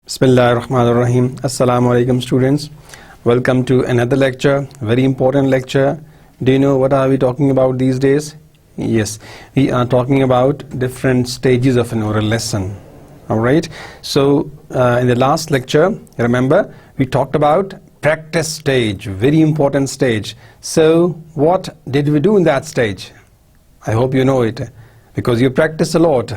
Bismillahirrahmanirrahim. Assalamu alaikum students. Welcome to another lecture, very important lecture. Do you know what are we talking about these days? Yes, we are talking about different stages of an oral lesson. Alright, so in the last lecture, remember, we talked about practice stage, very important stage. So what did we do in that stage? I hope you know it, because you practice a lot.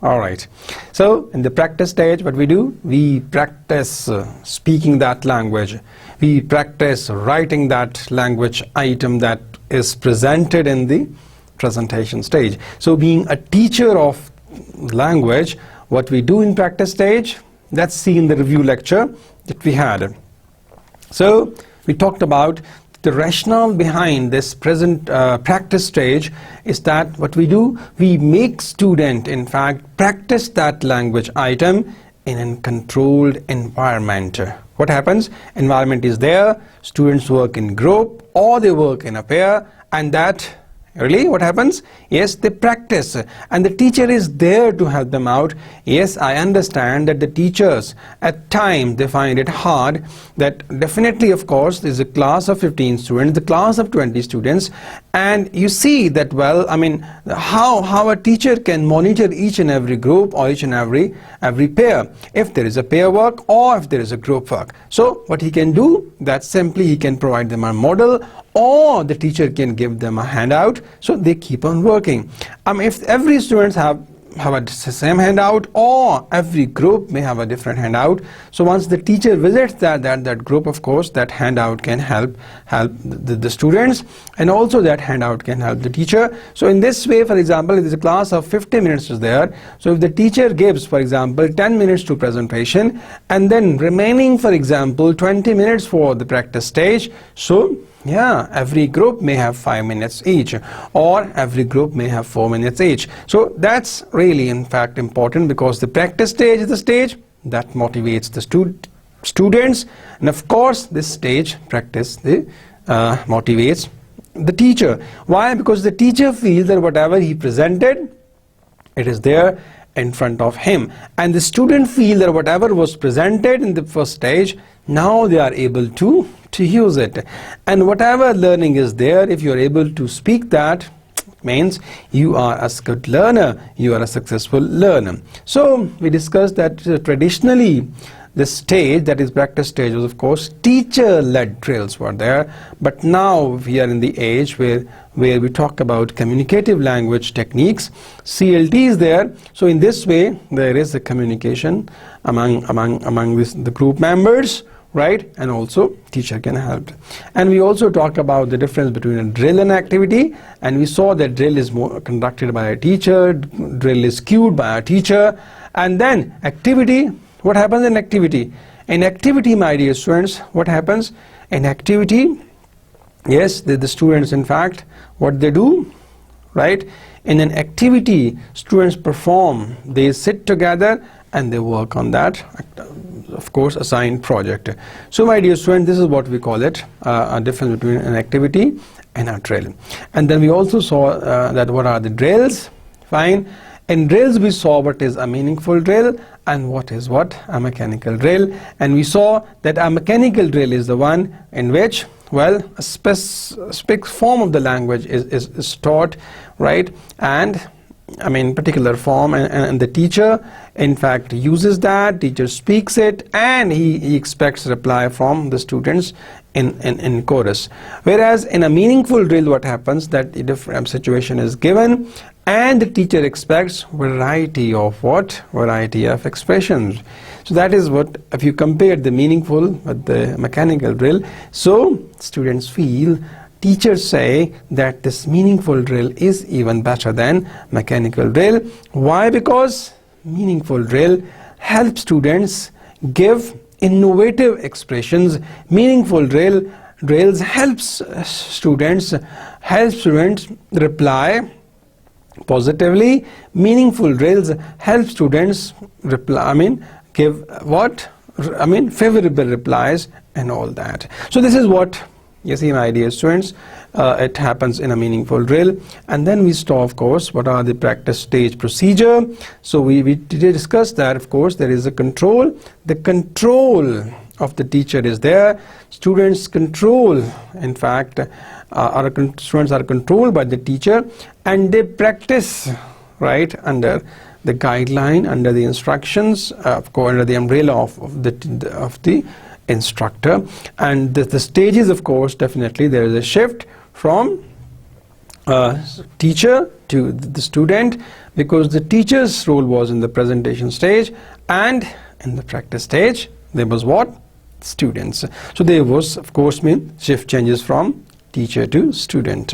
Alright, so in the practice stage, what we do? We practice speaking that language. We practice writing that language item that is presented in the presentation stage. So being a teacher of language, what we do in practice stage, let's see in the review lecture that we had. So we talked about the rationale behind this present practice stage is that what we do, we make student in fact practice that language item in a controlled environment. What happens? Environment is there, students work in group or they work in a pair, and that really what happens? Yes, they practice and the teacher is there to help them out. Yes, I understand that the teachers at times they find it hard, that definitely of course there is a class of 15 students, the class of 20 students, and you see that, well, I mean, how a teacher can monitor each and every group or each and every pair, if there is a pair work or if there is a group work. So what he can do, that simply he can provide them a model, or the teacher can give them a handout, so they keep on working. If every students have a same handout, or every group may have a different handout, so once the teacher visits that group, of course that handout can help the students, and also that handout can help the teacher. So in this way, for example, if there's a class of 50 minutes is there, so if the teacher gives, for example, 10 minutes to presentation and then remaining, for example, 20 minutes for the practice stage, so yeah, every group may have 5 minutes each, or every group may have 4 minutes each. So that's really in fact important, because the practice stage is the stage that motivates the students, and of course this stage practice motivates the teacher. Why? Because the teacher feels that whatever he presented, it is there in front of him, and the student feel that whatever was presented in the first stage, now they are able to use it, and whatever learning is there, if you are able to speak that, means you are a good learner, you are a successful learner. So we discussed that traditionally the stage, that is practice stage, was of course teacher-led drills were there, but now we are in the age where we talk about communicative language techniques. CLT is there, so in this way there is a communication among the group members, right, and also teacher can help. And we also talked about the difference between a drill and activity, and we saw that drill is more conducted by a teacher, drill is cued by a teacher, and then activity. What happens in activity? In activity, my dear students, what happens in activity? Yes, the students in fact what they do, right, in an activity students perform, they sit together and they work on that, of course, assigned project. So my dear student, this is what we call it, a difference between an activity and a drill. And then we also saw that what are the drills. Fine. In drills we saw what is a meaningful drill and what is a mechanical drill, and we saw that a mechanical drill is the one in which, well, a specific form of the language is taught, right, and I mean particular form, and the teacher in fact uses that, teacher speaks it, and he expects reply from the students in chorus. Whereas in a meaningful drill what happens, that a different situation is given and the teacher expects variety of expressions. So that is what, if you compare the meaningful with the mechanical drill, so students feel, teachers say that this meaningful drill is even better than mechanical drill. Why? Because meaningful drill helps students give innovative expressions. Meaningful drills helps students reply positively. Meaningful drills help students reply, give favorable replies and all that. So this is what you see, my dear students, it happens in a meaningful drill. And then we saw, of course, what are the practice stage procedure. So we discussed that, of course, there is a control. The control of the teacher is there. Students control, in fact, students are controlled by the teacher, and they practice, right, under the guideline, under the instructions, of course, under the umbrella of the instructor. And the stages, of course, definitely there is a shift from teacher to the student, because the teacher's role was in the presentation stage, and in the practice stage there was what? Students. So there was, of course, shift changes from teacher to student.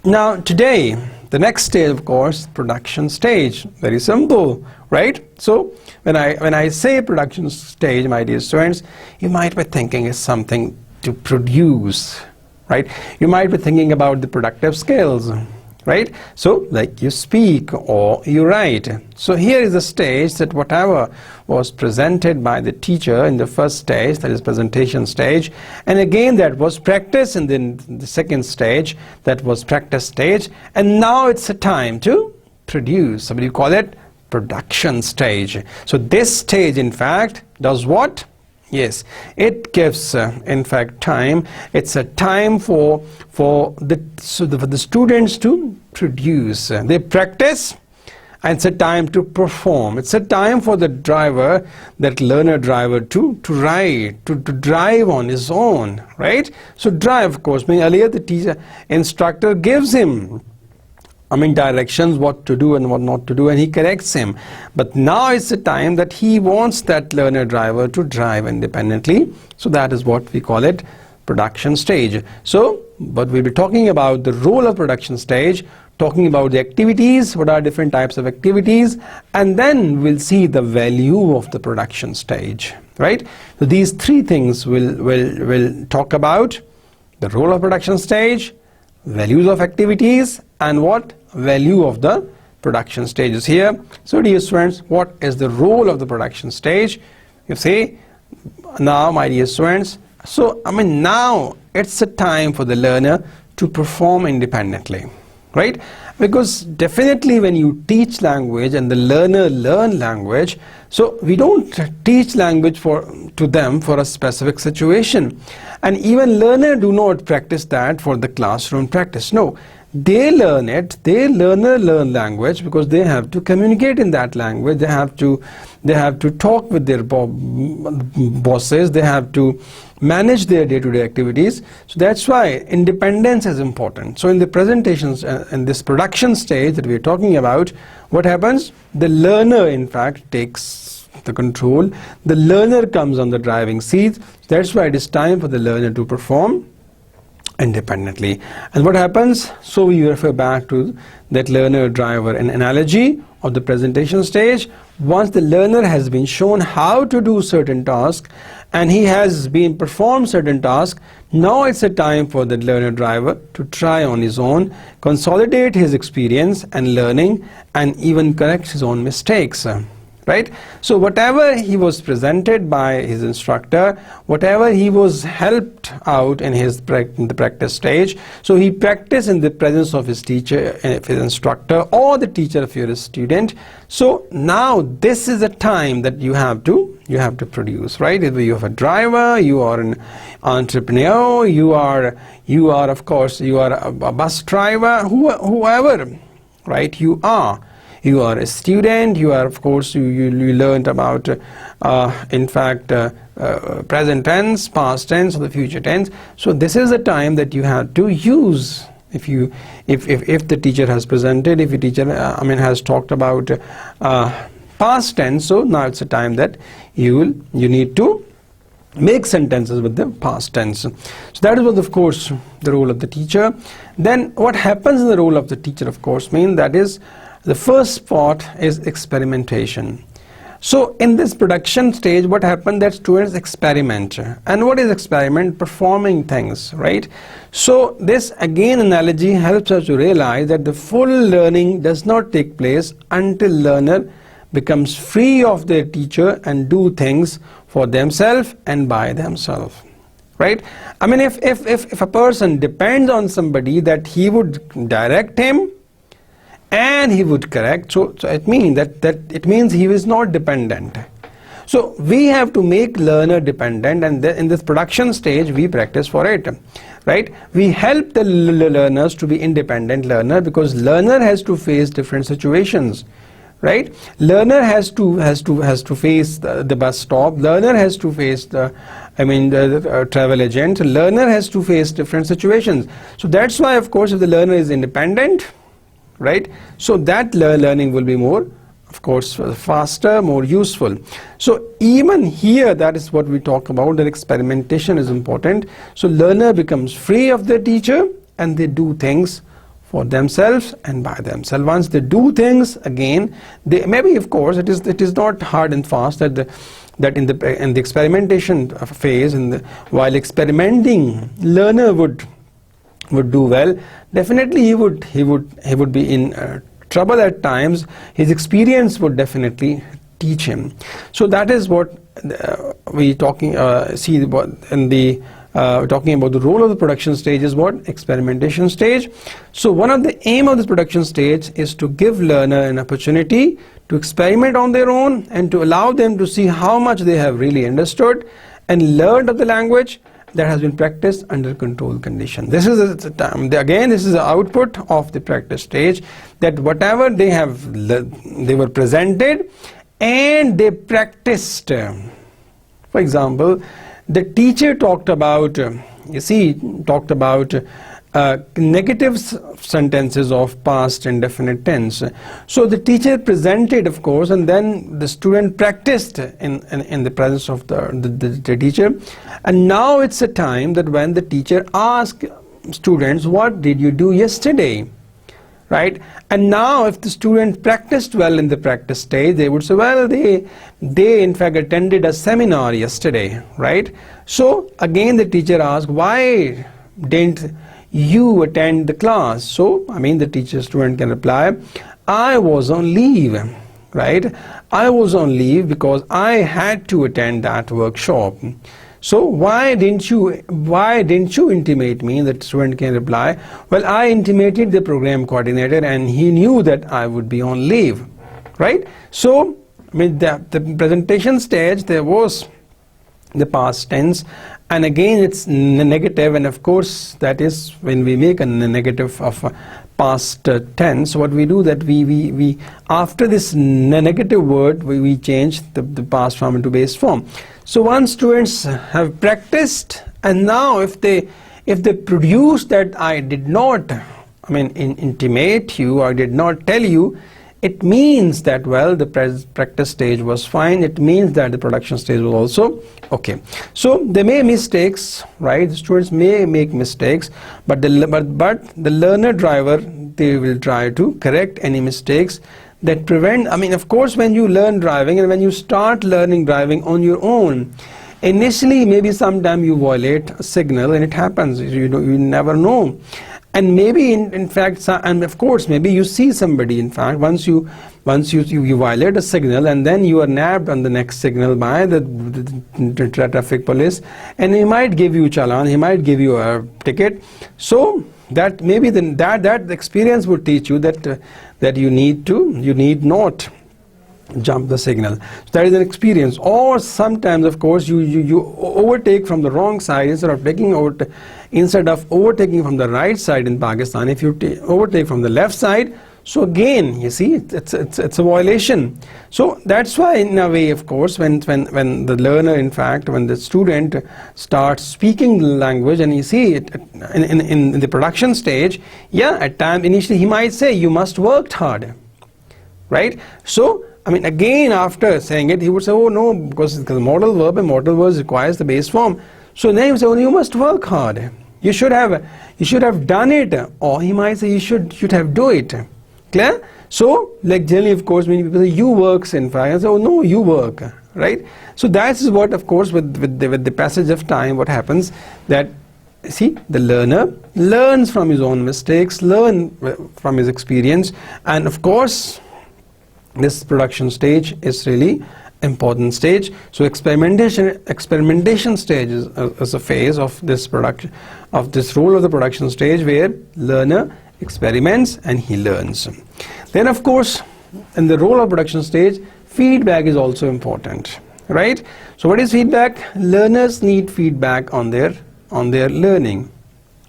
Now today, the next stage, of course, production stage. Very simple, right? So when I say production stage, my dear students, you might be thinking it's something to produce, right? You might be thinking about the productive skills, right? So like you speak or you write. So here is a stage that whatever was presented by the teacher in the first stage, that is presentation stage, and again that was practice in the second stage, that was practice stage, and now it's a time to produce. So we call it production stage. So this stage, in fact, does what? Yes, it gives, in fact, time. It's a time for the students to produce. They practice, and it's a time to perform. It's a time for the driver, that learner driver, to ride, to drive on his own, right? So drive, of course, earlier the instructor gives him directions, what to do and what not to do, and he corrects him. But now it's the time that he wants that learner driver to drive independently. So that is what we call it, production stage. So, but we'll be talking about the role of production stage, talking about the activities, what are different types of activities, and then we'll see the value of the production stage, right? So these three things we'll talk about: the role of production stage, values of activities, and what? Value of the production stages here. So dear students, what is the role of the production stage? You see, now my dear students, so now it's a time for the learner to perform independently, right? Because definitely when you teach language and the learner learn language, so we don't teach language to them for a specific situation, and even learner do not practice that for the classroom practice. No, they learn it. They learn language because they have to communicate in that language. They have to talk with their bosses. They have to manage their day-to-day activities. So that's why independence is important. So in the presentations in this production stage that we are talking about, what happens? The learner, in fact, takes the control. The learner comes on the driving seat. That's why it is time for the learner to perform independently. And what happens? So we refer back to that learner driver an analogy of the presentation stage. Once the learner has been shown how to do certain tasks and he has been performed certain tasks, now it's a time for the learner driver to try on his own, consolidate his experience and learning, and even correct his own mistakes. Right? So whatever he was presented by his instructor, whatever he was helped out in the practice stage, so he practiced in the presence of his teacher, his instructor, or the teacher if you're a student. So now this is a time that you have to produce, right? If you have a driver, you are an entrepreneur, you are of course a bus driver, whoever, right? You are a student, you are, of course, you learned about, in fact, present tense, past tense, or the future tense. So this is the time that you have to use. If the teacher has presented, if the teacher, has talked about past tense, so now it's a time that you need to make sentences with the past tense. So that is, of course, the role of the teacher. Then what happens in the role of the teacher, of course, that is, the first part is experimentation. So in this production stage, what happened, that students experiment. And what is experiment? Performing things, right? So this again analogy helps us to realize that the full learning does not take place until learner becomes free of their teacher and do things for themselves and by themselves. right? I mean, if a person depends on somebody that he would direct him and he would correct, so it means that it means he is not dependent. So we have to make learner dependent, and in this production stage we practice for it, right? We help the learners to be independent learner, because learner has to face different situations, right? Learner has to face the bus stop, learner has to face the travel agent, learner has to face different situations. So that's why, of course, if the learner is independent, right, so that learning will be more, of course, faster, more useful. So even here, that is what we talk about, that experimentation is important. So learner becomes free of their teacher and they do things for themselves and by themselves. Once they do things, again, they maybe, of course, it is not hard and fast that in the experimentation phase, while experimenting, learner would do well. Definitely he would be in trouble at times. His experience would definitely teach him. So that is what we talking see in the talking about the role of the production stage is what? Experimentation stage. So one of the aim of this production stage is to give learner an opportunity to experiment on their own and to allow them to see how much they have really understood and learned of the language that has been practiced under controlled condition. This is again, this is the output of the practice stage, that whatever they were presented and they practiced. For example, the teacher talked about negative sentences of past indefinite tense. So the teacher presented, of course, and then the student practiced in the presence of the teacher. And now it's a time that when the teacher asks students, what did you do yesterday? Right? And now if the student practiced well in the practice stage, they would say, well, they in fact attended a seminar yesterday, right? So again the teacher asked, why didn't you attend the class? So the teacher student can reply, I was on leave, right? I was on leave because I had to attend that workshop. So why didn't you intimate me? The student can reply, well, I intimated the program coordinator and he knew that I would be on leave, right? So the presentation stage, there was the past tense, and again it's negative, and of course that is when we make a negative of past tense, what we do that we after this negative word we change the past form into base form. So once students have practiced, and now if they produce that I did not intimate you, or did not tell you, it means that, well, the practice stage was fine. It means that the production stage was also okay. So they may mistakes, right? The students may make mistakes, but the learner driver, they will try to correct any mistakes that prevent. Of course, when you learn driving and when you start learning driving on your own, initially maybe sometime you violate a signal, and it happens. You never know. And maybe in fact, and of course, maybe you see somebody, in fact, once you violate a signal, and then you are nabbed on the next signal by the traffic police, and he might give you challan, he might give you a ticket. So that maybe that experience would teach you that you need not jump the signal. So that is an experience. Or sometimes, of course, you overtake from the wrong side instead of overtaking from the right side in Pakistan. If you overtake from the left side, so again, you see, it's a violation. So that's why, in a way, of course, when the learner, in fact, when the student starts speaking the language, and you see it in the production stage, yeah, at times initially he might say, you must work hard, right? So again, after saying it, he would say, oh no, because modal verb, and modal verbs requires the base form. So then he would say, oh, you must work hard. You should have done it. Or he might say, you should have do it. Clear? So, like generally, of course, many people say, you works, in fact, and say, oh no, you work, right? So that's what, of course, with the passage of time, what happens, that see, the learner learns from his own mistakes, learn from his experience, and of course, this production stage is really important stage. So experimentation stage is a phase of this production, of this role of the production stage, where learner experiments and he learns. Then of course, in the role of production stage, feedback is also important, right? So what is feedback? Learners need feedback on their learning.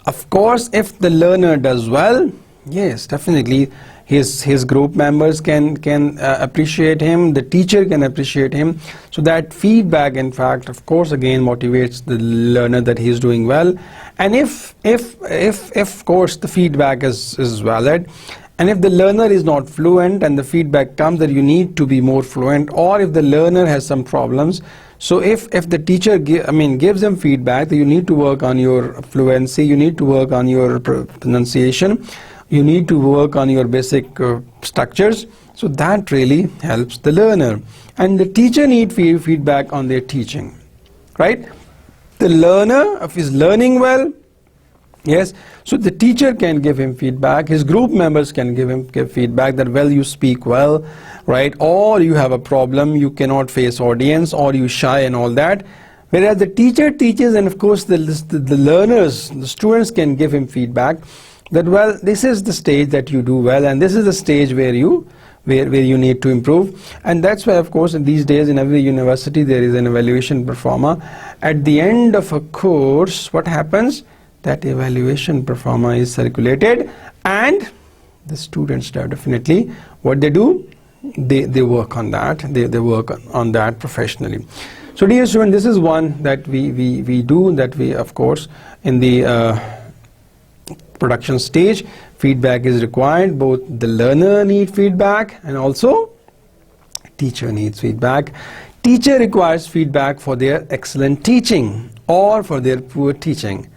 Of course, if the learner does well, yes, definitely his group members can appreciate him, the teacher can appreciate him. So that feedback, in fact, of course, again motivates the learner that he is doing well. And if of course the feedback is valid, and if the learner is not fluent and the feedback comes that you need to be more fluent, or if the learner has some problems, so if the teacher gives them feedback that you need to work on your fluency, you need to work on your pronunciation, you need to work on your basic structures, so that really helps the learner. And the teacher needs feedback on their teaching, right? The learner, if he's learning well, yes, so the teacher can give him feedback, his group members can give feedback that, well, you speak well, right? Or you have a problem, you cannot face audience, or you shy and all that. Whereas the teacher teaches, and of course the learners, the students can give him feedback that, well, this is the stage that you do well, and this is the stage where you need to improve. And that's why, of course, in these days in every university there is an evaluation performer. At the end of a course, what happens? That evaluation performer is circulated, and the students definitely, what they do, they work on that, they work on that professionally. So dear students, this is one that we do, that we, of course, in the production stage, feedback is required. Both the learner needs feedback and also teacher needs feedback. Teacher requires feedback for their excellent teaching or for their poor teaching,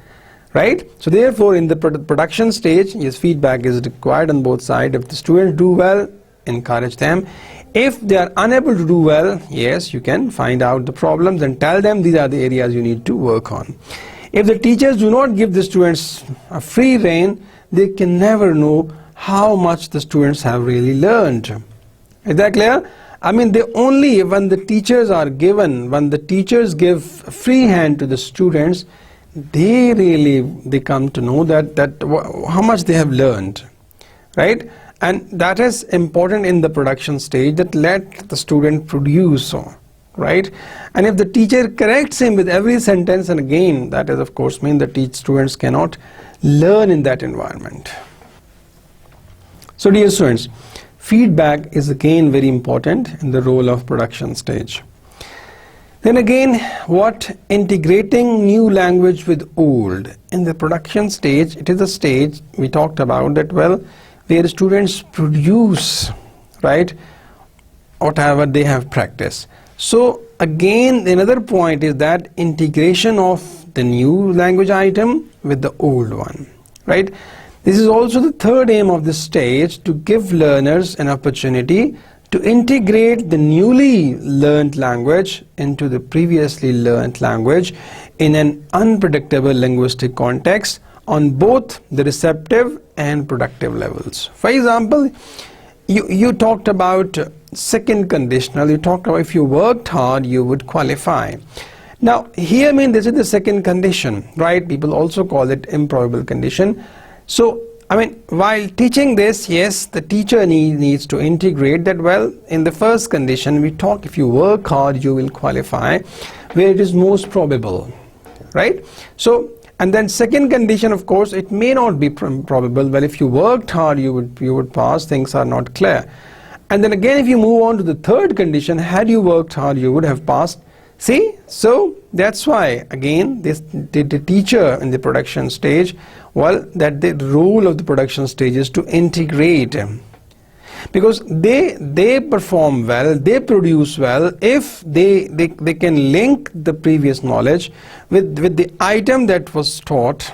right? So therefore, in the production stage, yes, feedback is required on both sides. If the students do well, encourage them. If they are unable to do well, yes, you can find out the problems and tell them these are the areas you need to work on. If the teachers do not give the students a free rein, they can never know how much the students have really learned. Is that clear? They only, when the teachers are given, when the teachers give free hand to the students, they come to know that how much they have learned, right? And that is important in the production stage, that let the student produce, right? And if the teacher corrects him with every sentence, and again, that is of course mean that students cannot learn in that environment. So dear students, feedback is again very important in the role of production stage. Then again, what integrating new language with old. In the production stage, it is a stage we talked about that, well, where students produce, right, whatever they have practiced. So again, another point is that integration of the new language item with the old one, right? This is also the third aim of this stage, to give learners an opportunity to integrate the newly learned language into the previously learned language in an unpredictable linguistic context on both the receptive and productive levels. For example, you talked about second conditional, you talked about if you worked hard, you would qualify. Now, here, this is the second condition, right? People also call it improbable condition. So, while teaching this, yes, the teacher needs to integrate that, well, in the first condition, we talk if you work hard, you will qualify, where it is most probable, right? So, and then second condition, of course, it may not be probable. Well, if you worked hard, you would pass, things are not clear. And then again, if you move on to the third condition, had you worked hard, you would have passed. See, so that's why again the teacher in the production stage, well, that the role of the production stage is to integrate, because they perform well, they produce well if they can link the previous knowledge with the item that was taught,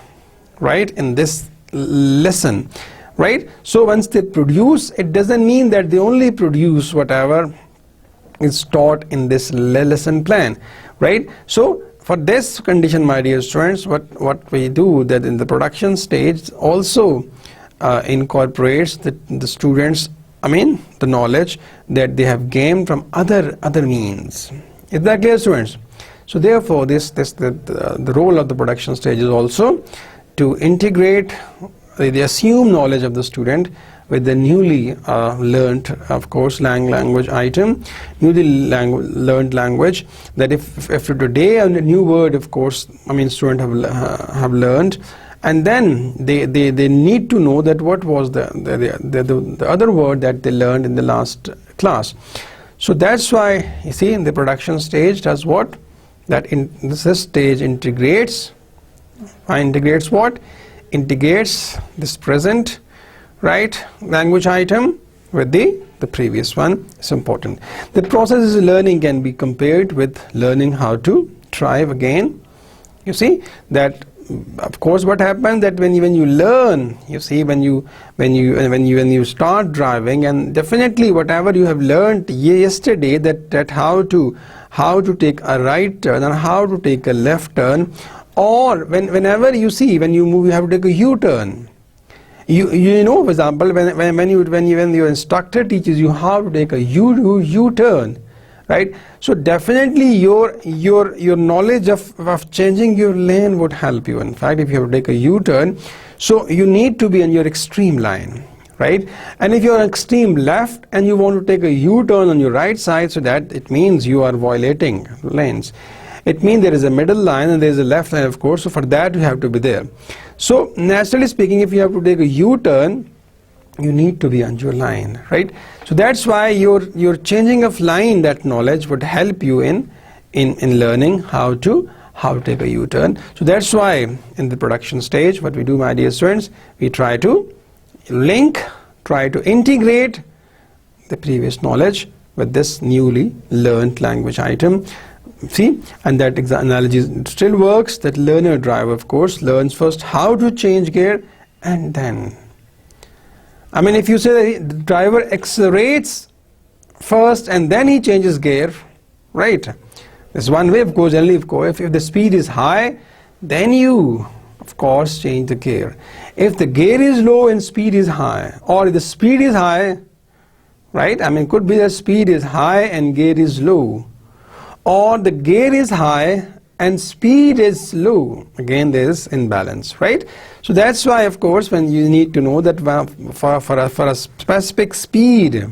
right, in this lesson, right? So once they produce, it doesn't mean that they only produce whatever is taught in this lesson plan, right? So for this condition, my dear students, what we do, that in the production stage also incorporates the students the knowledge that they have gained from other means. Is that clear, students? So therefore the role of the production stage is also to integrate the assumed knowledge of the student with the newly learned, of course, language item, newly learned language. That if today a new word, of course, students have learned, and then they need to know that what was the other word that they learned in the last class. So that's why you see in the production stage does what? That in this stage integrates what? Integrates this present, right, language item with the previous one. It's important. The process of learning can be compared with learning how to drive again. You see that, of course, what happens that when you learn, you see, when you start driving, and definitely whatever you have learned yesterday, that how to take a right turn and how to take a left turn, or whenever you see when you move, you have to take a U-turn. You know, for example, when your instructor teaches you how to take a U-turn, right? So definitely your knowledge of changing your lane would help you. In fact, if you have to take a U-turn, so you need to be on your extreme line, right? And if you're on extreme left and you want to take a U-turn on your right side, so that it means you are violating lanes. It means there is a middle line and there is a left line, of course. So for that you have to be there. So naturally speaking, if you have to take a U-turn, you need to be on your line, right? So that's why your changing of line, that knowledge would help you in learning how to take a U-turn. So that's why in the production stage, what we do, my dear students, we try to link, try to integrate the previous knowledge with this newly learned language item. See, and that analogy still works. That learner driver, of course, learns first how to change gear, and then, if you say the driver accelerates first and then he changes gear, right? There's one way, of course. Generally, of course, if the speed is high, then you, of course, change the gear. If the gear is low and speed is high, or if the speed is high, right? Could be the speed is high and gear is low, or the gear is high and speed is low. Again, there is imbalance, right? So that's why, of course, when you need to know that for a specific speed,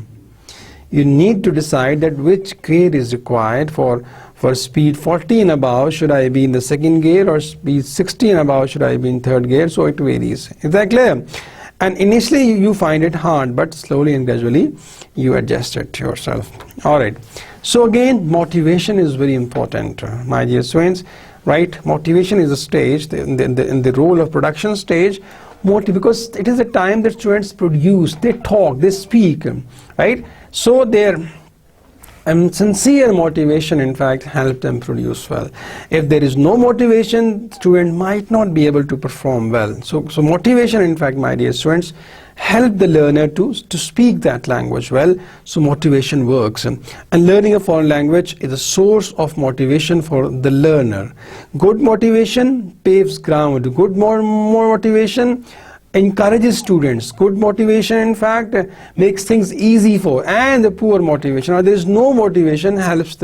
you need to decide that which gear is required. For speed 40 and above, should I be in the second gear, or speed 60 and above, should I be in third gear? So it varies. Is that clear? And initially you find it hard, but slowly and gradually you adjust it yourself. All right. So again, motivation is very important, my dear students, right? Motivation is a stage in the role of production stage, because it is a time that students produce, they talk, they speak, right? So their sincere motivation, in fact, helps them produce well. If there is no motivation, student might not be able to perform well. So motivation, in fact, my dear students, help the learner to speak that language well. So motivation works. And learning a foreign language is a source of motivation for the learner. Good motivation paves ground. Good more motivation encourages students. Good motivation, in fact, makes things easy for, and the poor motivation, or there is no motivation, helps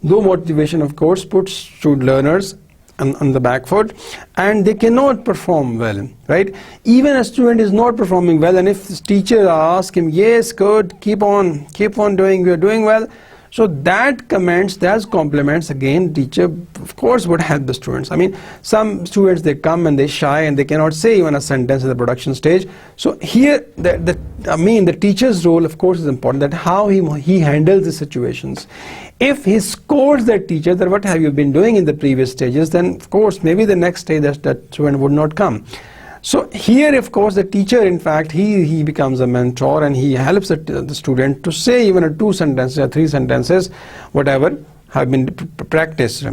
no motivation, of course, puts student learners on the back foot, and they cannot perform well, right? Even a student is not performing well, and if the teacher asks him, yes, good, keep on doing, we are doing well, so that compliments again, teacher, of course, would help the students. Some students, they come and they shy and they cannot say even a sentence in the production stage. So here, the teacher's role, of course, is important, that how he handles the situations. If he scores that teacher that what have you been doing in the previous stages, then of course maybe the next stage that student would not come. So here, of course, the teacher, in fact, he becomes a mentor, and he helps the student to say even 2 sentences or 3 sentences, whatever have been practiced.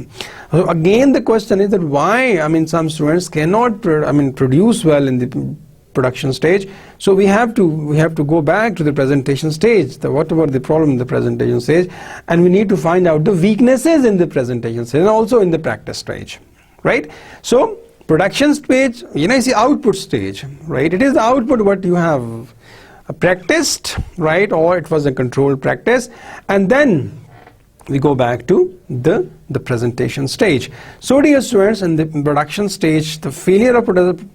So again, the question is that why, some students cannot produce well in the production stage. So we have to go back to the presentation stage, whatever the problem in the presentation stage, and we need to find out the weaknesses in the presentation stage and also in the practice stage, right? So production stage, it's the output stage, right? It is the output what you have practiced, right, or it was a controlled practice, and then we go back to the presentation stage. So dear students, in the production stage, the failure of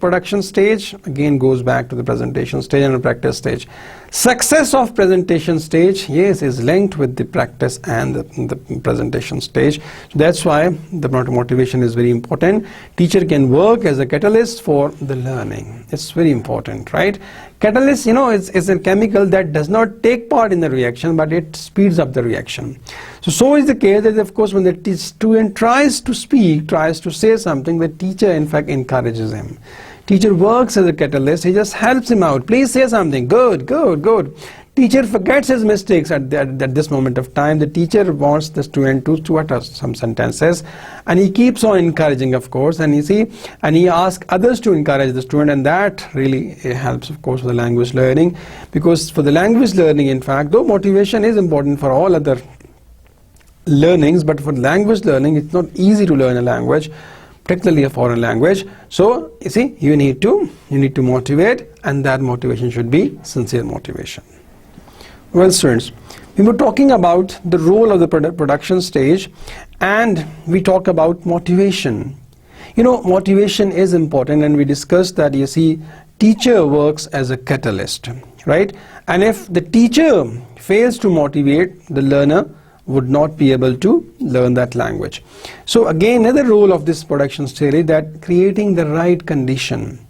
production stage again goes back to the presentation stage and the practice stage. Success of presentation stage, yes, is linked with the practice and the presentation stage. So that's why the motivation is very important. Teacher can work as a catalyst for the learning. It's very important, right? Catalyst, you know, is a chemical that does not take part in the reaction, but it speeds up the reaction. So is the case that, of course, when the student tries to speak, tries to say something, the teacher in fact encourages him. Teacher works as a catalyst. He just helps him out. Please say something. Good, good, good. Teacher forgets his mistakes at this moment of time. The teacher wants the student to utter some sentences, and he keeps on encouraging, of course, and you see, and he asks others to encourage the student, and that really helps, of course, for the language learning. Because for the language learning, in fact, though motivation is important for all other learnings, but for language learning, it's not easy to learn a language, particularly a foreign language. So you see, you need to motivate, and that motivation should be sincere motivation. Well, students, we were talking about the role of the production stage, and we talk about motivation. You know, motivation is important, and we discussed that, you see, teacher works as a catalyst, right? And if the teacher fails to motivate, the learner would not be able to learn that language. So again, another role of this production stage is that creating the right condition.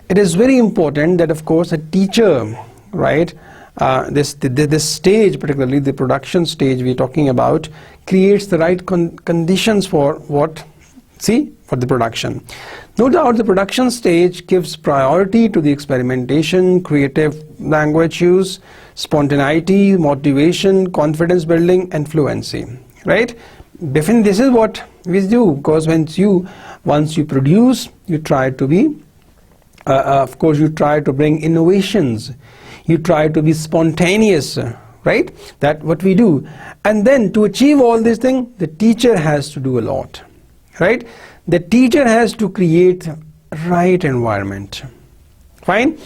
It is very important that, of course, a teacher, right, this stage, particularly the production stage we're talking about, creates the right conditions for what? See, for the production. No doubt the production stage gives priority to the experimentation, creative language use, spontaneity, motivation, confidence building, and fluency, right? Definitely this is what we do, because once you produce, you try to be, of course, you try to bring innovations, you try to be spontaneous, right? That's what we do. And then to achieve all these things, the teacher has to do a lot, right? The teacher has to create right environment. Fine?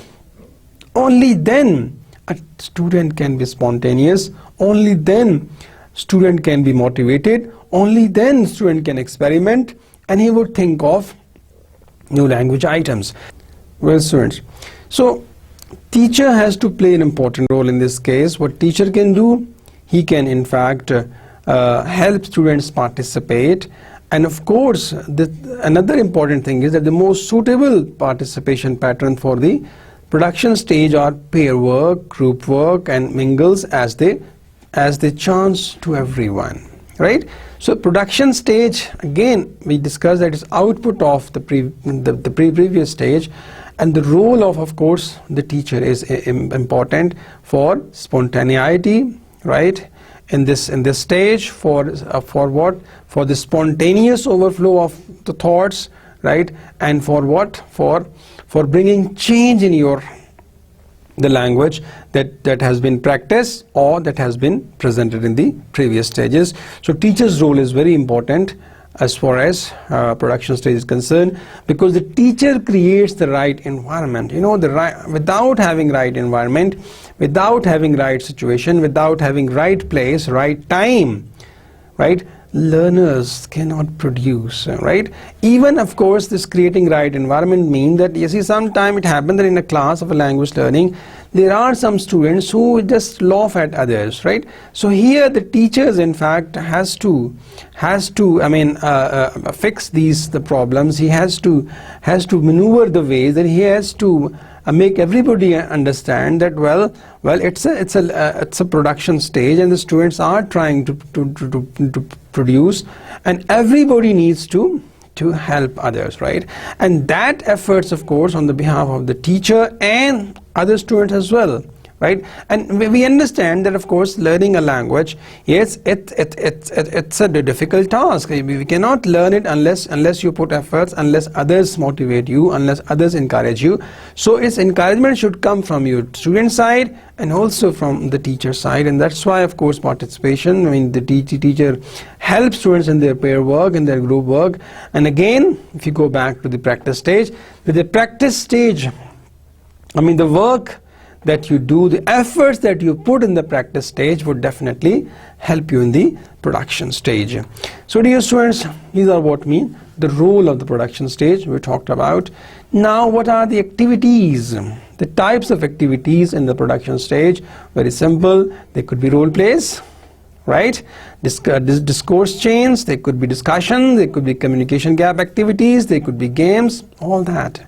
Only then a student can be spontaneous, only then student can be motivated, only then student can experiment, and he would think of new language items. Well, students, so teacher has to play an important role in this case. What teacher can do, he can in fact help students participate. And of course, another important thing is that the most suitable participation pattern for the production stage are pair work, group work, and mingles as they chance to everyone, right? So production stage, again, we discussed that is output of the previous stage, and the role of course, the teacher is important for spontaneity, right? In this stage, for what? For the spontaneous overflow of the thoughts, right? And for what? For bringing change in the language that has been practiced or that has been presented in the previous stages. So teacher's role is very important as far as production stage is concerned, because the teacher creates the right environment. You know, without having right environment, without having right situation, without having right place, right time, right, learners cannot produce, right? Even, of course, this creating right environment means that, you see, sometimes it happens that in a class of a language learning, there are some students who just laugh at others, right? So here the teachers, in fact, has to fix the problems. He has to maneuver the ways that he has to make everybody understand that well it's a production stage, and the students are trying to produce, and everybody needs to help others, right? And that efforts, of course, on the behalf of the teacher and other students as well, right? And we understand that, of course, learning a language, yes, it's a difficult task. We cannot learn it unless you put efforts, unless others motivate you, unless others encourage you. So its encouragement should come from your student side and also from the teacher side, and that's why, of course, participation, I mean, the teacher helps students in their pair work, in their group work. And again, if you go back to the practice stage, with the practice stage, I mean, the work that you do, the efforts that you put in the practice stage would definitely help you in the production stage. So dear students, these are what mean the role of the production stage we talked about. Now what are the activities, the types of activities in the production stage? Very simple. They could be role plays, right? Discourse chains, they could be discussion, they could be communication gap activities, they could be games, all that.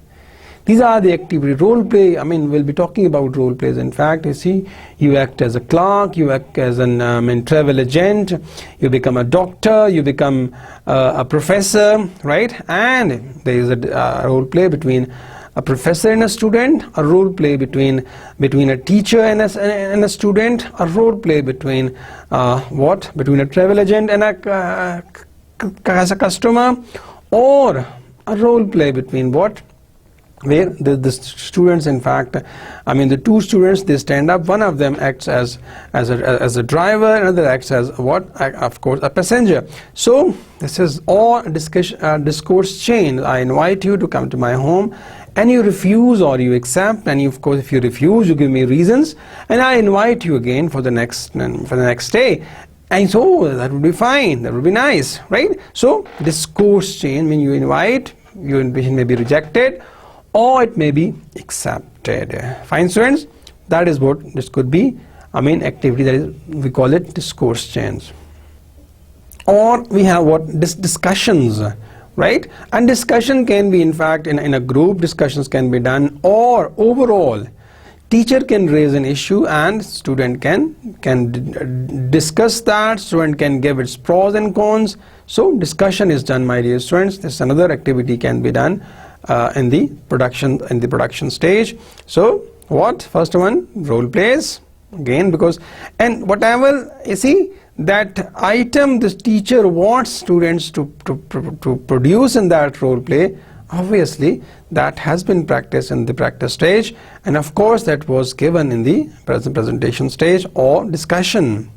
These are the activity. Role play, I mean, we'll be talking about role plays. In fact, you see, you act as a clerk, you act as an travel agent, you become a doctor, you become a professor, right? And there is a role play between a professor and a student, a role play between a teacher and a student, a role play between between a travel agent and a customer, or a role play between what? Where the students, in fact, I mean the two students, they stand up, one of them acts as a driver, another acts as what? Of course, a passenger. So this is all discourse chain. I invite you to come to my home, and you refuse or you accept, and of course if you refuse, you give me reasons, and I invite you again for the next day. And so that would be fine, that would be nice, right? So discourse chain, when you invite, your invitation may be rejected or it may be accepted. Fine, students? That is what this could be. I mean, activity, that is, we call it discourse chains. Or we have what? Discussions, right? And discussion can be, in fact, in a group, discussions can be done, or overall, teacher can raise an issue and student can discuss that, student can give its pros and cons. So discussion is done, my dear students. This another activity can be done in the production stage. So what? First one, role plays, again, because, and whatever you see, that item this teacher wants students to produce in that role play, obviously that has been practiced in the practice stage, and of course that was given in the presentation stage or discussion.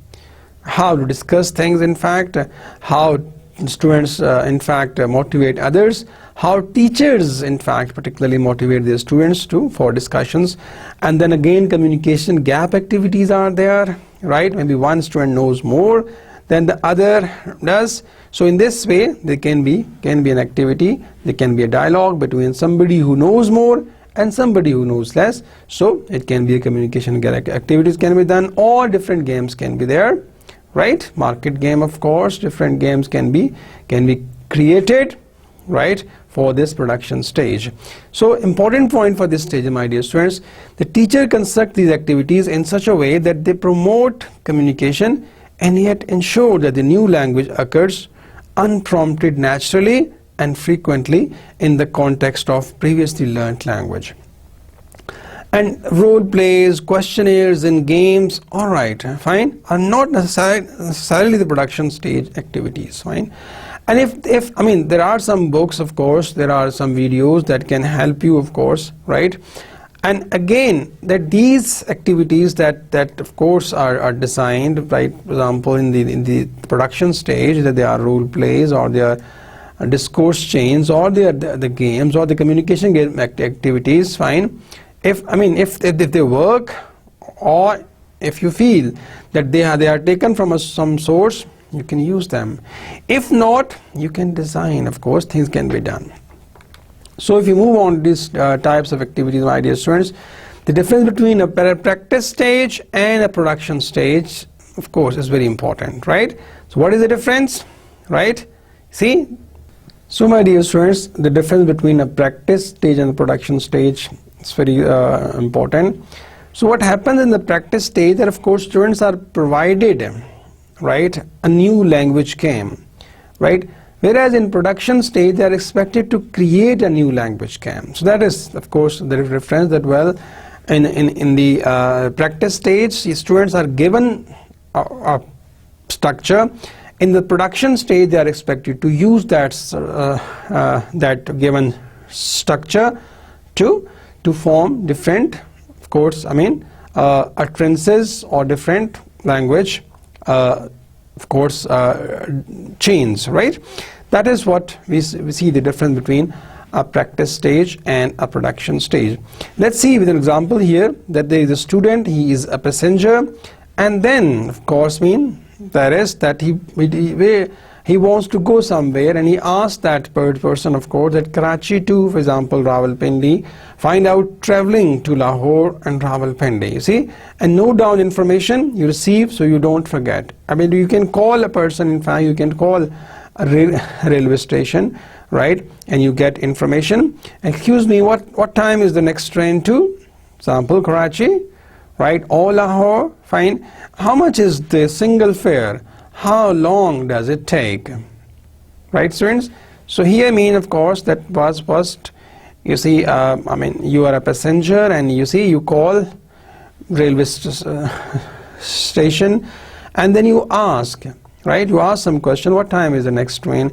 How to discuss things, in fact, how students in fact motivate others, how teachers in fact particularly motivate their students for discussions. And then again, communication gap activities are there, right? Maybe one student knows more than the other does. So in this way, there can be an activity, there can be a dialogue between somebody who knows more and somebody who knows less. So it can be a communication gap activities can be done, or different games can be there, right? Market game, of course, different games can be created, right, for this production stage. So important point for this stage, my dear students, the teacher constructs these activities in such a way that they promote communication and yet ensure that the new language occurs unprompted, naturally and frequently in the context of previously learnt language. And role plays, questionnaires and games, alright, fine, are not necessarily the production stage activities, fine. And if I mean, there are some books, of course, there are some videos that can help you, of course, right? And again, that these activities that of course are designed, right, for example, in the production stage, that they are role plays or they are discourse chains or they are the games or the communication game activities, fine. If they work, or if you feel that they are taken from some source, you can use them. If not, you can design, of course, things can be done. So if you move on to these types of activities, my dear students, the difference between a practice stage and a production stage, of course, is very important, right? So what is the difference, right? See? So my dear students, the difference between a practice stage and a production stage is very important. So what happens in the practice stage, that of course students are provided, right, a new language game, right? Whereas in production stage, they are expected to create a new language game. So that is, of course, the difference. That well, in the practice stage, students are given a structure. In the production stage, they are expected to use that given structure to form different, of course, utterances or different language, of course, chains, right? That is what we see the difference between a practice stage and a production stage. Let's see with an example here that there is a student, he is a passenger, and then of course there is that he wants to go somewhere, and he asks that person, of course, that Karachi to, for example, Rawalpindi, find out traveling to Lahore and Rawalpindi, you see, and note down information you receive so you don't forget. I mean, you can call a person, in fact, you can call a railway station, right, and you get information. Excuse me, what time is the next train to, example, Karachi, right, or Lahore, fine. How much is the single fare? How long does it take? Right, students? So here of course, that was first, you see, I mean, you are a passenger, and you see, you call railway station, and then you ask, right, you ask some question, what time is the next train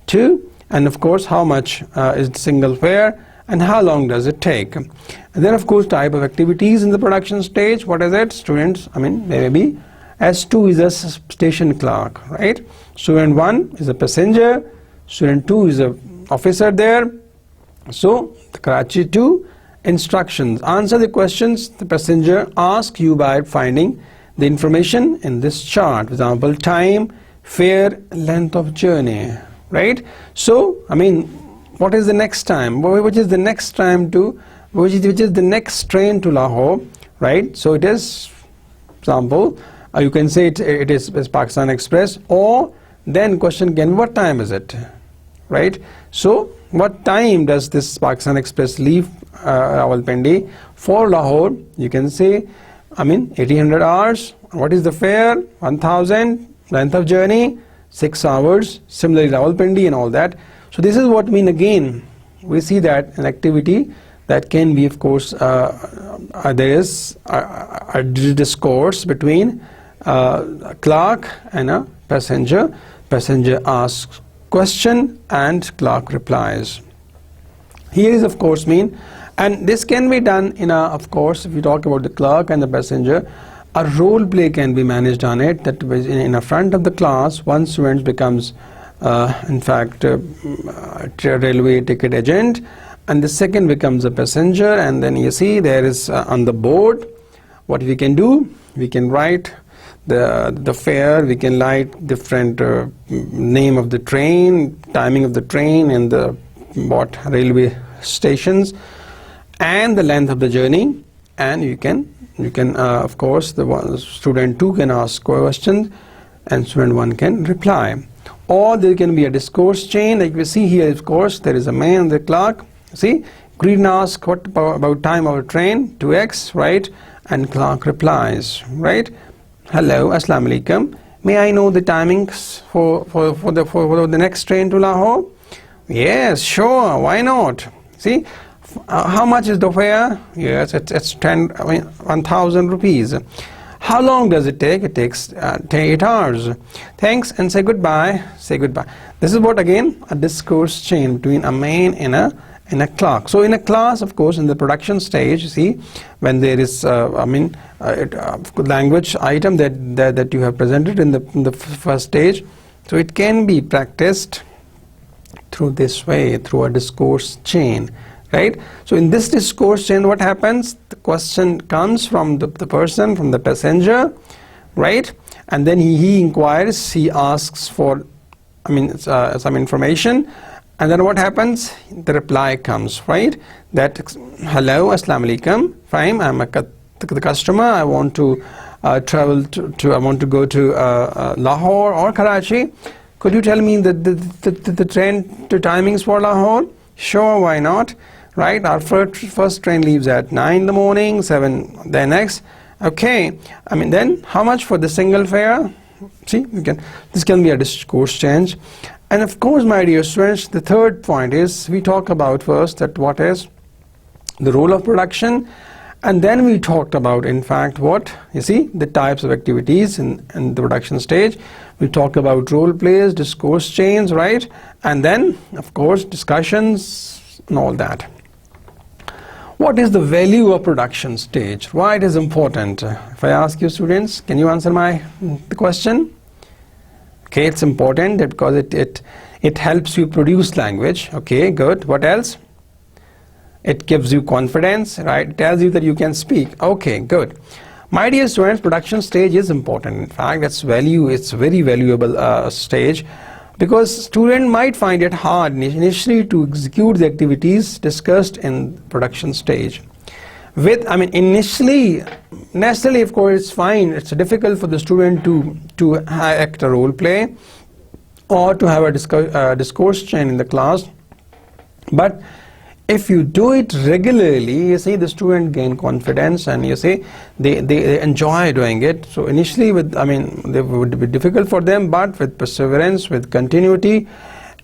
to, and of course, how much is the single fare, and how long does it take? And then of course, type of activities in the production stage, what is it, students? I mean, maybe S2 is a station clerk, right? Student 1 is a passenger, student 2 is a officer there. So the Karachi to instructions, answer the questions the passenger asks you by finding the information in this chart. For example, time, fare, length of journey, right? So I mean, what is the next time? Which is the next time to, which is the next train to Lahore, right? So it is, example, you can say it is Pakistan Express, or then question again, what time is it, right? So what time does this Pakistan Express leave Rawalpindi for Lahore? You can say, I mean, 1800 hours. What is the fare? 1000. Length of journey 6 hours. Similarly, Rawalpindi and all that. So this is what again we see that an activity that can be, of course, there is a discourse between a clerk and a passenger. Passenger asks question and clerk replies. Here is, of course, and this can be done in of course, if you talk about the clerk and the passenger, a role play can be managed on it, that in the front of the class, one student becomes in fact a railway ticket agent, and the second becomes a passenger, and then you see there is on the board what we can do, we can write the fare, we can write different name of the train, timing of the train, and the railway stations, and the length of the journey, and you can of course, the student 2 can ask questions and student 1 can reply. Or there can be a discourse chain, like we see here, of course, there is a man, the clerk, see, greet and ask what about time of a train, 2x, right, and clerk replies, right, hello, assalamu alaikum, may I know the timings for the next train to Lahore? Yes, sure, why not? See, how much is the fare? Yes, it's 1,000 rupees. How long does it take? It takes 8 hours. Thanks, and say goodbye. Say goodbye. This is what, again, a discourse chain between a man and a clerk. So in a class, of course, in the production stage, you see, when there is language item that you have presented in the first stage, so it can be practiced through this way, through a discourse chain, right? So in this discourse chain, what happens? The question comes from the person, from the passenger, right? And then he inquires, he asks for, some information, and then what happens? The reply comes, right? That, hello, assalamu alaikum, fine, I'm the customer, I want to travel I want to go to Lahore or Karachi. Could you tell me the train to timings for Lahore? Sure, why not? Right, our first train leaves at 9 in the morning, 7 the next. Okay, then how much for the single fare? See, this can be a discourse change. And of course, my dear students, the third point is we talk about first that what is the role of production, and then we talked about, in fact, what you see, the types of activities in the production stage. We talk about role plays, discourse chains, right, and then of course discussions and all that. What is the value of production stage? Why it is important? If I ask you, students, can you answer the question? Okay, it's important because it helps you produce language. Okay, good. What else? It gives you confidence, right? It tells you that you can speak. Okay, good. My dear students, production stage is important. In fact, it's very valuable stage, because student might find it hard initially to execute the activities discussed in production stage. Initially, necessarily, of course, it's fine. It's difficult for the student to act a role play or to have a discourse chain in the class. But if you do it regularly, you see, the student gain confidence, and you see they enjoy doing it. So initially, they would be difficult for them, but with perseverance, with continuity,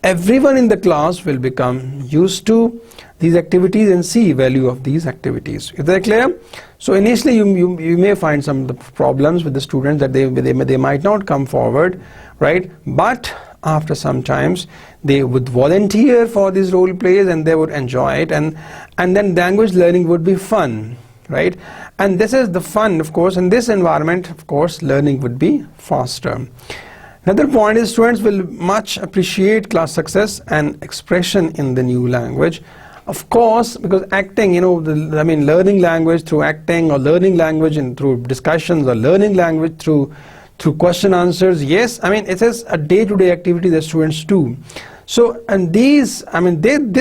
everyone in the class will become used to these activities and see value of these activities. Is that clear? So initially, you may find some of the problems with the students, that they might not come forward, right? But after some times, they would volunteer for these role plays, and they would enjoy it, and then language learning would be fun, right? And this is the fun, of course. In this environment, of course, learning would be faster. Another point is, students will much appreciate class success and expression in the new language. Of course, because acting, learning language through acting, or learning language through discussions, or learning language through question answers. Yes, it is a day-to-day activity that students do. So, and this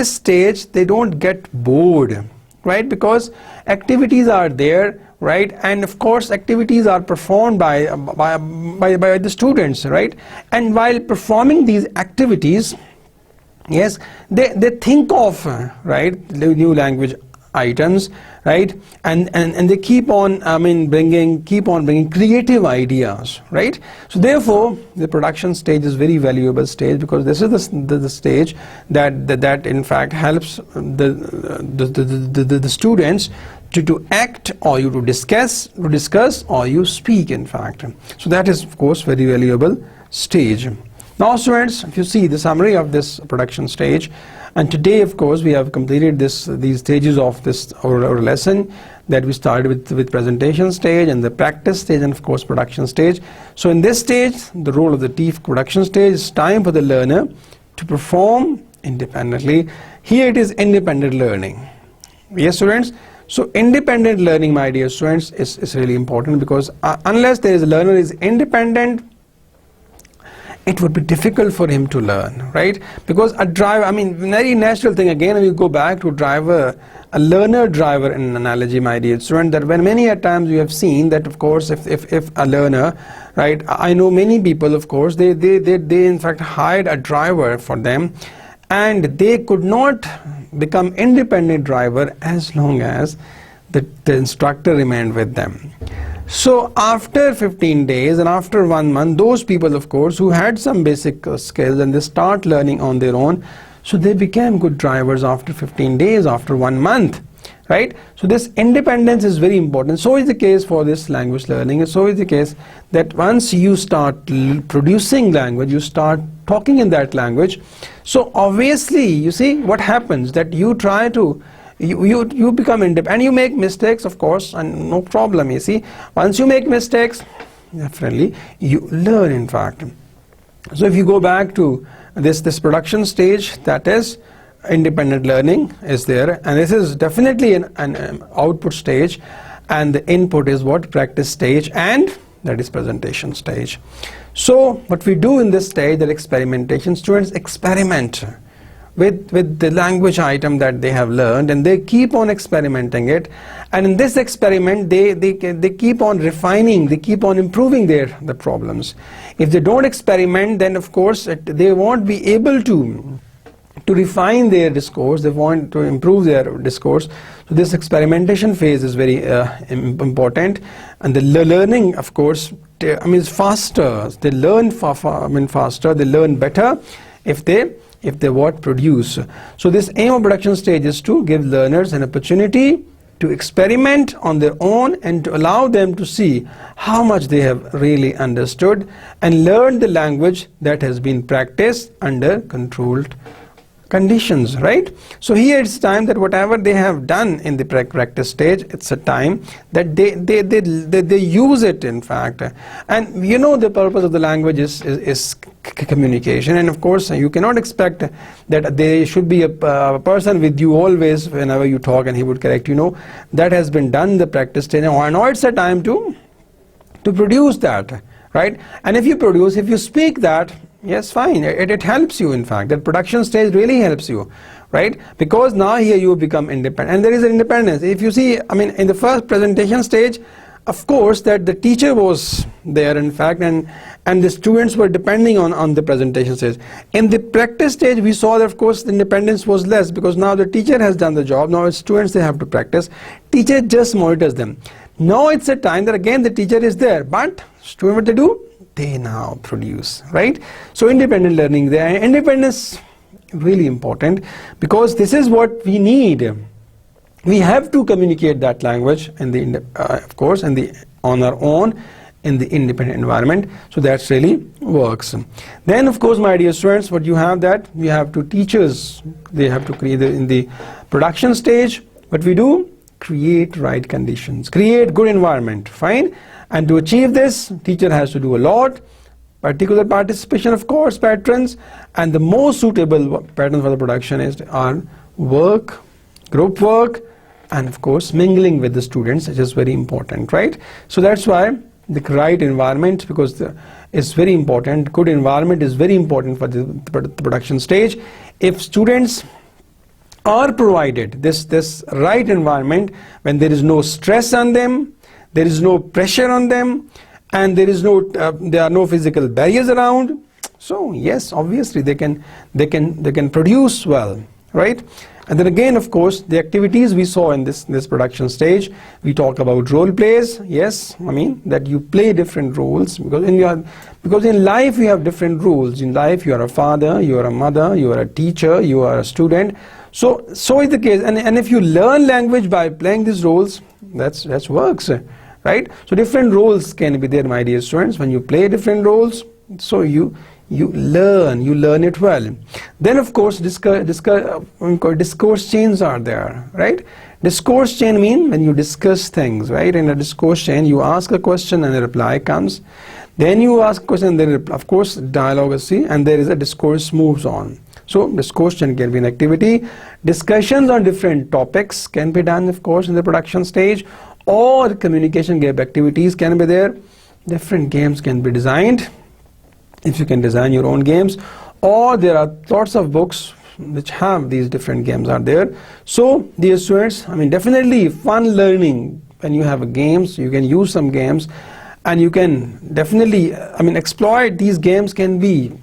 stage, they don't get bored, right? Because activities are there, right? And of course, activities are performed by the students, right? And while performing these activities, yes, they think of, right, the new language items, right, and they keep on bringing creative ideas, right? So therefore, the production stage is very valuable stage, because this is the stage that in fact helps the students to act, or you to discuss, or you speak, in fact. So that is, of course, very valuable stage. Now, students, if you see the summary of this production stage, and today, of course, we have completed these stages of this our lesson, that we started with presentation stage, and the practice stage, and of course production stage. So in this stage, the role of the TEFL production stage is time for the learner to perform independently. Here it is independent learning. Yes, students. So independent learning, my dear students, is really important, because unless there is a learner is independent, it would be difficult for him to learn, right? Because a driver, very natural thing, again, we go back to driver, a learner-driver in an analogy, my dear student, that when many a times you have seen that, of course, if a learner, right, I know many people, of course, they in fact hired a driver for them, and they could not become independent driver as long as the instructor remained with them. So after 15 days and after 1 month, those people, of course, who had some basic skills, and they start learning on their own, so they became good drivers after 15 days, after 1 month, right? So this independence is very important. So is the case for this language learning. So is the case that once you start producing language, you start talking in that language. So obviously, you see what happens, that you try to you become independent, and you make mistakes, of course, and no problem. You see, once you make mistakes, definitely you learn, in fact. So if you go back to this production stage, that is independent learning is there, and this is definitely an output stage, and the input is what? Practice stage, and that is presentation stage. So what we do in this stage, that experimentation, students experiment with the language item that they have learned, and they keep on experimenting it, and in this experiment they keep on refining, they keep on improving the problems. If they don't experiment, then of course they won't be able to refine their discourse, they want to improve their discourse. So this experimentation phase is very important, and the learning, of course, is faster. They learn faster, they learn better if they produce. So this aim of production stage is to give learners an opportunity to experiment on their own, and to allow them to see how much they have really understood and learned the language that has been practiced under controlled conditions, right? So here it's time that whatever they have done in the practice stage, it's a time that they use it, in fact. And you know, the purpose of the language is communication, and of course you cannot expect that there should be a person with you always whenever you talk and he would correct you. No, that has been done in the practice stage, and now it's a time to produce that, right? And if you speak that, yes, fine, it helps you. In fact, that production stage really helps you, right? Because now here you become independent, and there is an independence. If you see, I mean, in the first presentation stage, of course, that the teacher was there, in fact, and the students were depending on the presentation stage. In the practice stage, we saw that, of course, the independence was less, because now the teacher has done the job. Now it's students, they have to practice. Teacher just monitors them. Now it's a time that again the teacher is there, but students, what they do? They now produce, right? So independent learning there. Independence really important, because this is what we need. We have to communicate that language in the of course on our own in the independent environment. So that really works. Then of course, my dear students, what you have, that you have to teachers, they have to create in the production stage. What we do? Create right conditions, create good environment, fine. And to achieve this, teacher has to do a lot. Particular participation, of course, patterns, and the most suitable pattern for the production are work, group work, and of course mingling with the students, which is very important, right? So that's why the right environment, because it's very important. Good environment is very important for the production stage. If students are provided this right environment, when there is no stress on them, there is no pressure on them, and there are no physical barriers around, so yes, obviously they can produce well, right? And then again, of course, the activities we saw in this production stage, we talk about role plays. Yes, I mean that you play different roles, because in life you have different roles. In life you are a father, you are a mother, you are a teacher, you are a student. So is the case, and if you learn language by playing these roles, that works, right? So different roles can be there, my dear students. When you play different roles, so you learn it well. Then of course discourse chains are there, right? Discourse chain mean when you discuss things, right? In a discourse chain, you ask a question and a reply comes. Then you ask a question, and then of course dialogue is seen, and there is a discourse moves on. So discourse chain can be an activity. Discussions on different topics can be done, of course, in the production stage, or communication gap activities can be there. Different games can be designed, if you can design your own games, or there are lots of books which have these different games are there. So dear students, I mean definitely fun learning. When you have games, you can use some games, and you can definitely, I mean, exploit these games. Can be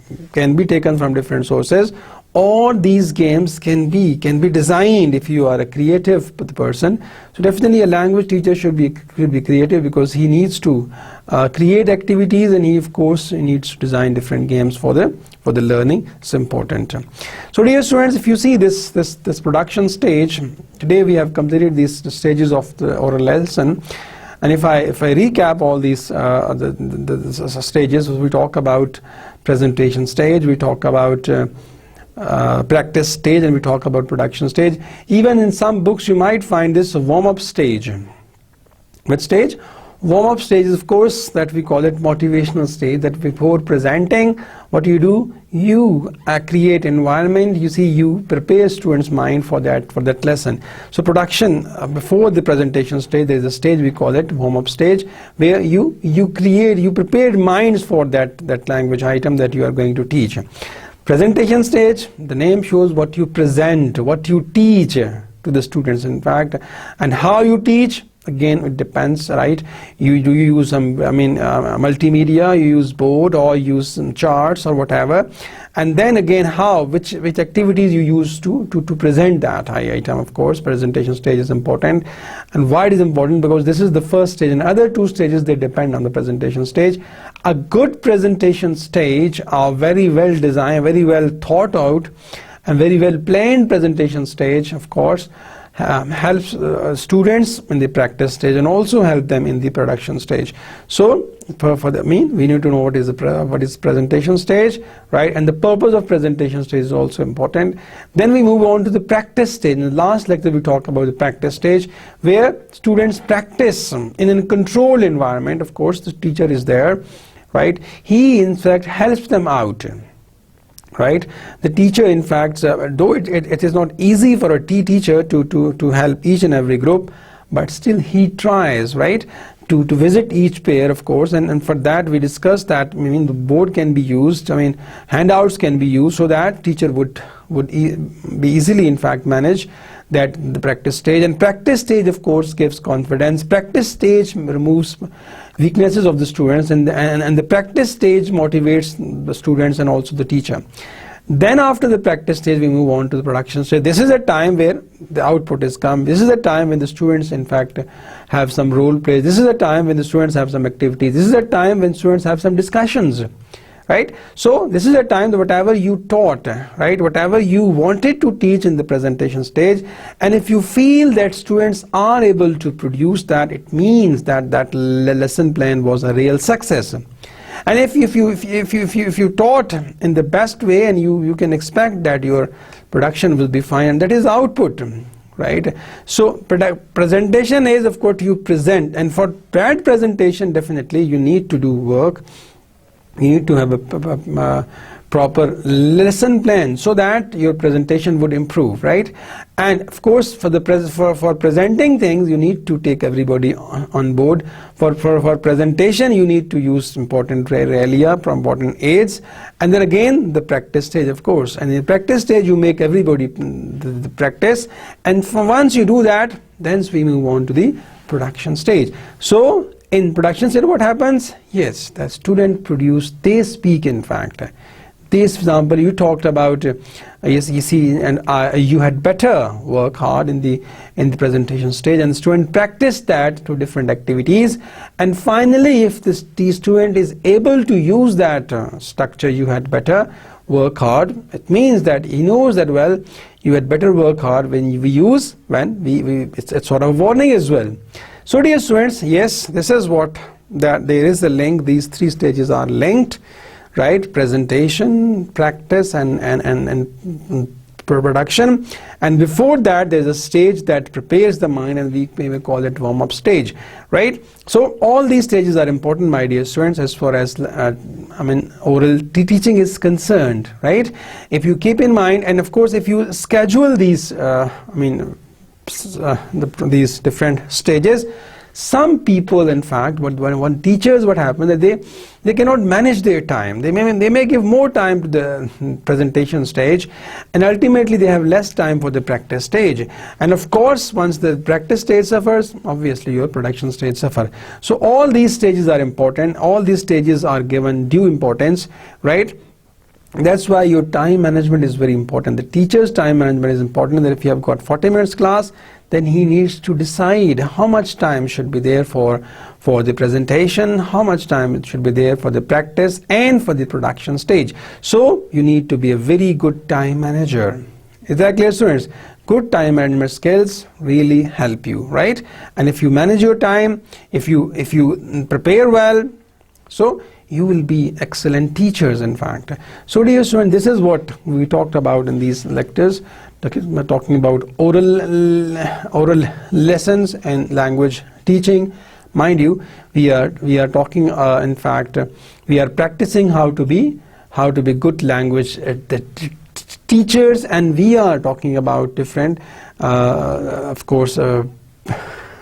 taken from different sources, or these games can be designed if you are a creative person. So definitely a language teacher should be creative, because he needs to create activities, and he of course needs to design different games for the learning. It's important. So dear students, if you see this production stage, today we have completed these stages of the oral lesson. And if I recap all these the stages, we talk about presentation stage, we talk about practice stage, and we talk about production stage. Even in some books you might find this warm-up stage. What stage? Warm-up stage is, of course, that we call it motivational stage, that before presenting, what you do, you create environment, you see, you prepare students' mind for that lesson. So production, before the presentation stage, there is a stage we call it warm-up stage, where you prepare minds for that language item that you are going to teach. Presentation stage, the name shows what you present, what you teach to the students, in fact, and how you teach. Again, it depends, right? You use some, multimedia, you use board, or use some charts or whatever, and then again which activities you use to present that item. Of course, presentation stage is important. And why it is important? Because this is the first stage, and other two stages, they depend on the presentation stage. A good presentation stage, are very well designed, very well thought out, and very well planned presentation stage, of course, helps students in the practice stage and also help them in the production stage. So for the mean, we need to know what is presentation stage, right? And the purpose of presentation stage is also important. Then we move on to the practice stage. In the last lecture we talked about the practice stage, where students practice in a controlled environment. Of course, the teacher is there, right? He in fact helps them out, right? The teacher in fact, though it is not easy for a teacher to help each and every group, but still he tries, right, to visit each pair, of course, and for that we discussed that, I mean, the board can be used, I mean, handouts can be used, so that teacher would be easily in fact manage that the practice stage. And practice stage of course gives confidence. Practice stage removes weaknesses of the students, and the practice stage motivates the students and also the teacher. Then after the practice stage we move on to the production stage. This is a time where the output is come. This is a time when the students in fact have some role play. This is a time when the students have some activities. This is a time when students have some discussions, right? So this is a time that whatever you taught, right, whatever you wanted to teach in the presentation stage, and if you feel that students are able to produce that, it means that that lesson plan was a real success. And if you taught in the best way, and you can expect that your production will be fine, and that is output, right? So presentation is, of course, you present, and for that presentation definitely you need to do work. You need to have a proper lesson plan so that your presentation would improve, right? And of course, for presenting things, you need to take everybody on board. For presentation, you need to use important realia, important aids, and then again the practice stage, of course. And in the practice stage, you make everybody the practice, and once you do that, then we move on to the production stage. So in production stage, what happens? Yes, the student produce, they speak in fact. This example you talked about, yes, you see, and you had better work hard in the presentation stage, and the student practiced that to different activities, and finally if the student is able to use that structure, you had better work hard, it means that he knows that, well, you had better work hard when we use, it's sort of warning as well. So dear students, yes, this is what, that there is a link, these three stages are linked, right? Presentation, practice, and production. And before that there's a stage that prepares the mind, and we may call it warm-up stage, right? So all these stages are important, my dear students, as far as oral teaching is concerned, right? If you keep in mind, and of course if you schedule these these different stages, some people in fact, when teachers, what happens, that they cannot manage their time. They may give more time to the presentation stage, and ultimately they have less time for the practice stage. And of course, once the practice stage suffers, obviously your production stage suffers. So all these stages are important. All these stages are given due importance, right? That's why your time management is very important. The teacher's time management is important. That if you have got 40 minutes class, then he needs to decide how much time should be there for the presentation, how much time it should be there for the practice and for the production stage. So you need to be a very good time manager. Is that clear, students? Good time management skills really help you, right? And if you manage your time, if you prepare well, so you will be excellent teachers, in fact. So dear students, this is what we talked about in these lectures, talking about oral lessons and language teaching. Mind you, we are talking, in fact, we are practicing how to be good language teachers, and we are talking about different, of course,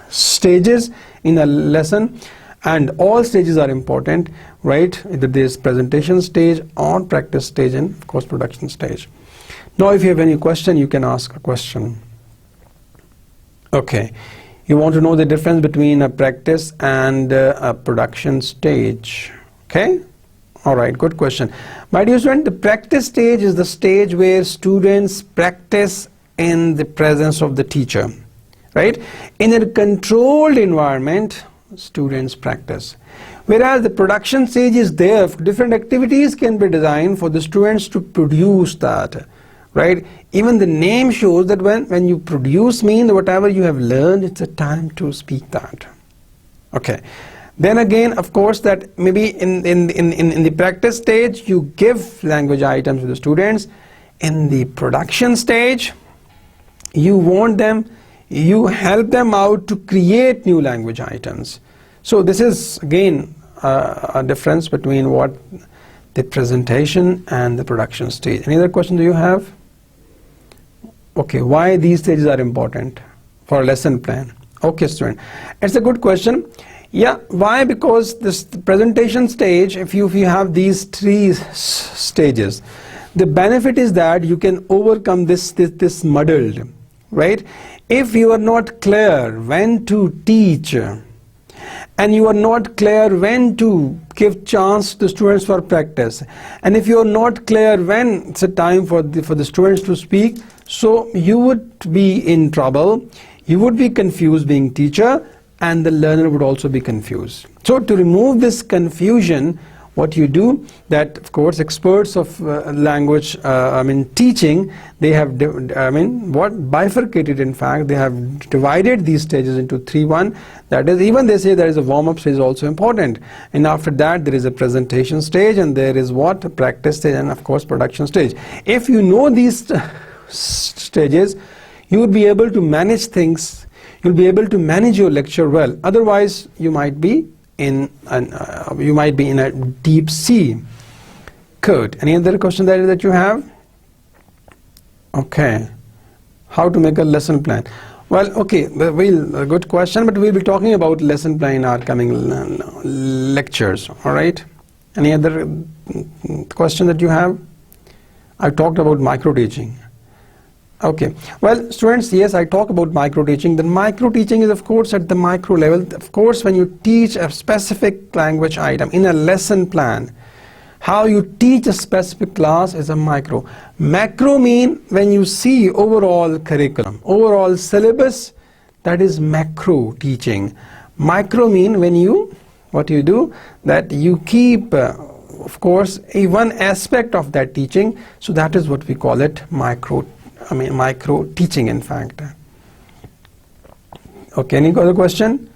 stages in a lesson. And all stages are important, right? Either there's presentation stage or practice stage, and of course production stage. Now if you have any question, you can ask a question. Okay, you want to know the difference between a practice and a production stage. Okay, all right, good question. My dear student, the practice stage is the stage where students practice in the presence of the teacher, right? In a controlled environment, students practice. Whereas the production stage is there, different activities can be designed for the students to produce that, right? Even the name shows that when you produce means whatever you have learned, it's a time to speak that. Okay. Then again, of course, that maybe in the practice stage, you give language items to the students. In the production stage, you want them, you help them out to create new language items. So this is again a difference between what the presentation and the production stage. Any other question do you have? Okay, why these stages are important for a lesson plan? Okay, student, it's a good question. Yeah, why? Because this presentation stage, if you have these three stages, the benefit is that you can overcome this muddled, right? If you are not clear when to teach, and you are not clear when to give chance to students for practice, and if you are not clear when it's a time for the students to speak, so you would be in trouble, you would be confused being teacher, and the learner would also be confused. So to remove this confusion, what you do, that of course experts of language, teaching, they have, bifurcated, in fact, they have divided these stages into 3-1. That is, even they say there is a warm-up stage also important. And after that, there is a presentation stage, and there is what? A practice stage, and of course, production stage. If you know these stages, you will be able to manage things. You'll be able to manage your lecture well. Otherwise, you might be in a deep sea. Good. Any other question that you have? Okay. How to make a lesson plan? Well, okay, a good question, but we'll be talking about lesson plan in our coming lectures. All right. Any other question that you have? I talked about micro teaching. Okay, well, students, yes, I talk about micro teaching. The micro teaching is, of course, at the micro level. Of course, when you teach a specific language item in a lesson plan, how you teach a specific class is a micro. Macro mean when you see overall curriculum, overall syllabus, that is macro teaching. Micro mean when you, what you do, that you keep, of course, one aspect of that teaching. So that is what we call it micro teaching, in fact. Okay, any other question?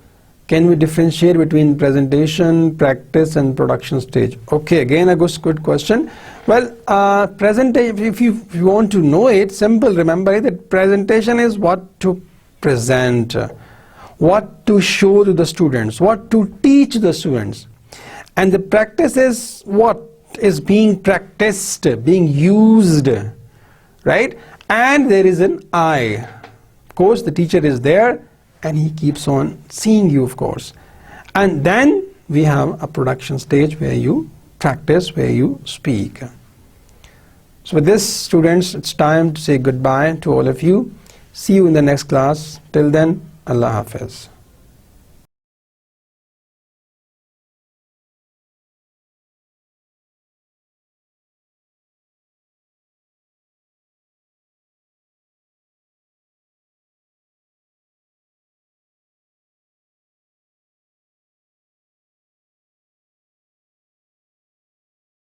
Can we differentiate between presentation, practice, and production stage? Okay, again a good question. Well, presentation, if you want to know it, simple, remember that presentation is what to present, what to show to the students, what to teach the students. And the practice is what is being practiced, being used, right? And there is an I. Of course, the teacher is there and he keeps on seeing you, of course. And then we have a production stage where you practice, where you speak. So with this, students, it's time to say goodbye to all of you. See you in the next class. Till then, Allah Hafiz.